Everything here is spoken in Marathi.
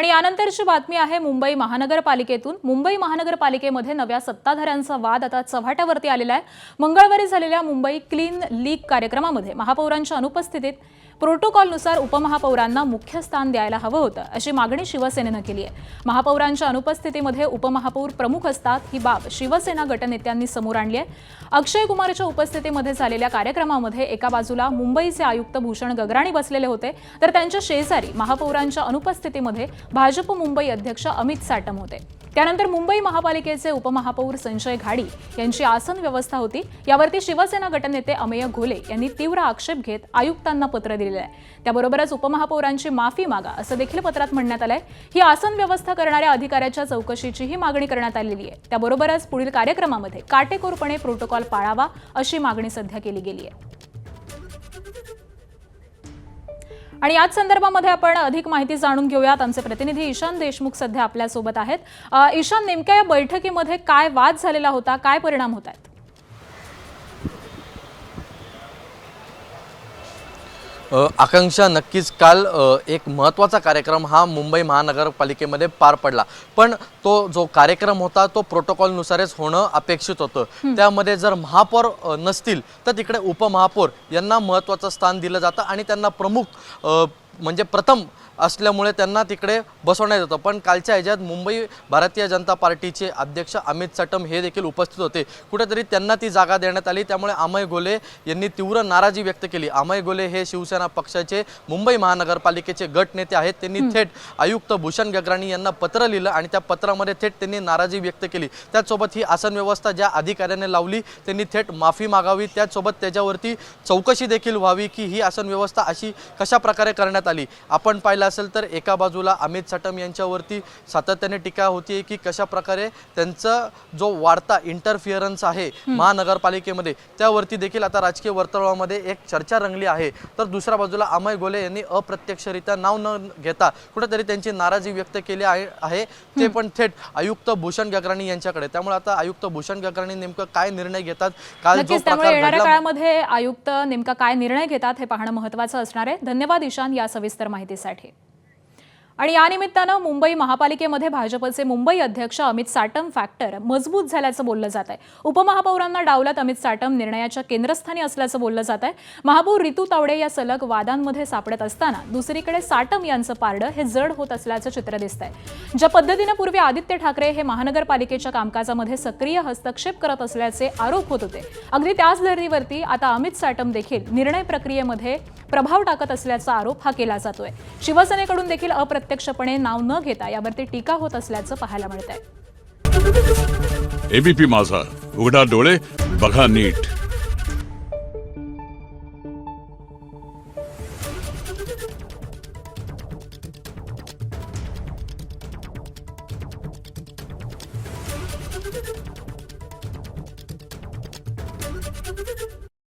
आणि यानंतरची बातमी आहे मुंबई महानगरपालिकेतून। मुंबई महानगरपालिकेमध्ये नव्या सत्ताधाऱ्यांचा वाद आता चव्हाट्यावरती आलेला आहे। मंगळवारी झालेल्या मुंबई क्लीन लीग कार्यक्रमामध्ये महापौरांच्या अनुपस्थितीत प्रोटोकॉलनुसार उपमहापौरांना मुख्य स्थान द्यायला हवं होतं अशी मागणी शिवसेनेनं केली आहे। महापौरांच्या अनुपस्थितीमध्ये उपमहापौर प्रमुख असतात ही बाब शिवसेना गटनेत्यांनी समोर आणली आहे। अक्षय कुमारच्या उपस्थितीमध्ये झालेल्या कार्यक्रमामध्ये एका बाजूला मुंबईचे आयुक्त भूषण गगराणी बसलेले होते, तर त्यांच्या शेजारी महापौरांच्या अनुपस्थितीमध्ये भाजप मुंबई अध्यक्ष अमित साटम होते। त्यानंतर मुंबई महापालिकेचे उपमहापौर संजय घाडी यांची आसन व्यवस्था होती। यावरती शिवसेना गटनेते अमेय घोले यांनी तीव्र आक्षेप घेत आयुक्तांना पत्र दिले आहे। त्याबरोबरच उपमहापौरांची माफी मागा असं देखील पत्रात म्हणण्यात आलंय। ही आसन व्यवस्था करणाऱ्या अधिकाऱ्याच्या चौकशीचीही मागणी करण्यात आलेली आहे। त्याबरोबरच पुढील कार्यक्रमामध्ये काटेकोरपणे प्रोटोकॉल पाळावा अशी मागणी सध्या केली गेली आहे। आणि याच संदर्भामध्ये आपण अधिक माहिती जाणून घेऊयात। आमचे प्रतिनिधी ईशान देशमुख सध्या आपल्या सोबत आहेत। ईशान, नेमक्या या बैठकीमध्ये काय वाद झालेला होता, काय परिणाम होत आहेत? आकांक्षा, नक्कीच काल एक महत्त्वाचा कार्यक्रम हा मुंबई महानगरपालिकेमध्ये पार पडला, पण तो जो कार्यक्रम होता तो प्रोटोकॉलनुसारच होणं अपेक्षित होतं। त्यामध्ये जर महापौर नसतील तर तिकडे उपमहापौर यांना महत्त्वाचं स्थान दिलं जातं आणि त्यांना प्रमुख म्हणजे प्रथम असल्यामुळे त्यांना तिकडे बसवण्यात येतं। पण कालच्या ह्याच्यात मुंबई भारतीय जनता पार्टीचे अध्यक्ष अमित साटम हे देखील उपस्थित होते। कुठेतरी त्यांना ती जागा देण्यात आली, त्यामुळे अमेय घोले यांनी तीव्र नाराजी व्यक्त केली। अमेय घोले हे शिवसेना पक्षाचे मुंबई महानगरपालिकेचे गट नेते आहेत। त्यांनी थेट आयुक्त भूषण गगराणी यांना पत्र लिहिलं आणि त्या पत्रामध्ये थेट त्यांनी नाराजी व्यक्त केली। त्याचसोबत ही आसन व्यवस्था ज्या अधिकाऱ्याने लावली त्यांनी थेट माफी मागावी, त्याचसोबत त्याच्यावरती चौकशी देखील व्हावी की ही आसन व्यवस्था अशी कशा प्रकारे करण्यात आली। आपण पाहिलं असेल तर एका बाजूला अमित साटम यांच्यावरती सातत्याने टीका होती की कशा प्रकारे त्यांचा जो वाढता इंटरफिअरन्स आहे महानगरपालिकेमध्ये त्यावरती देखील आता राजकीय वर्तुळामध्ये एक चर्चा रंगली आहे। तर दुसऱ्या बाजूला अमेय घोले यांनी अप्रत्यक्षरित्या नाव न घेता कुठेतरी त्यांची नाराजी व्यक्त केली आहे, ते पण थेट आयुक्त भूषण गगराणी यांच्याकडे। त्यामुळे आता आयुक्त भूषण गगराणी नेमकं काय निर्णय घेतात, काल जो प्रकार येणाऱ्या काळामध्ये आयुक्त नेमका काय निर्णय घेतात हे पाहणं महत्त्वाचं असणार आहे। धन्यवाद ईशान या सविस्तर माहितीसाठी। आणि या निमित्तानं मुंबई महापालिकेमध्ये भाजपचे मुंबई अध्यक्ष अमित साटम फॅक्टर मजबूत झाल्याचं बोललं जात आहे। उपमहापौरांना डावलत अमित साटम निर्णयाच्या केंद्रस्थानी असल्याचं बोललं जात आहे। महापौर रितू तावडे या सलग वादांमध्ये सापडत असताना दुसरीकडे साटम यांचं पारडं हे जड होत असल्याचं चित्र दिसतंय। ज्या पद्धतीने पूर्वी आदित्य ठाकरे हे महानगरपालिकेच्या कामकाजामध्ये सक्रिय हस्तक्षेप करत असल्याचे आरोप होत होते, अगदी त्याच धर्तीवरती आता अमित साटम देखील निर्णय प्रक्रियेमध्ये प्रभाव टाकत असल्याचा आरोप हा केला जातोय। शिवसेनेकडून देखील अप्रत्यक्षपणे नाव न घेता यावरती टीका होत असल्याचं पाहायला मिळतंय। एबीपी माझा, उघडा डोळे बघा नीट।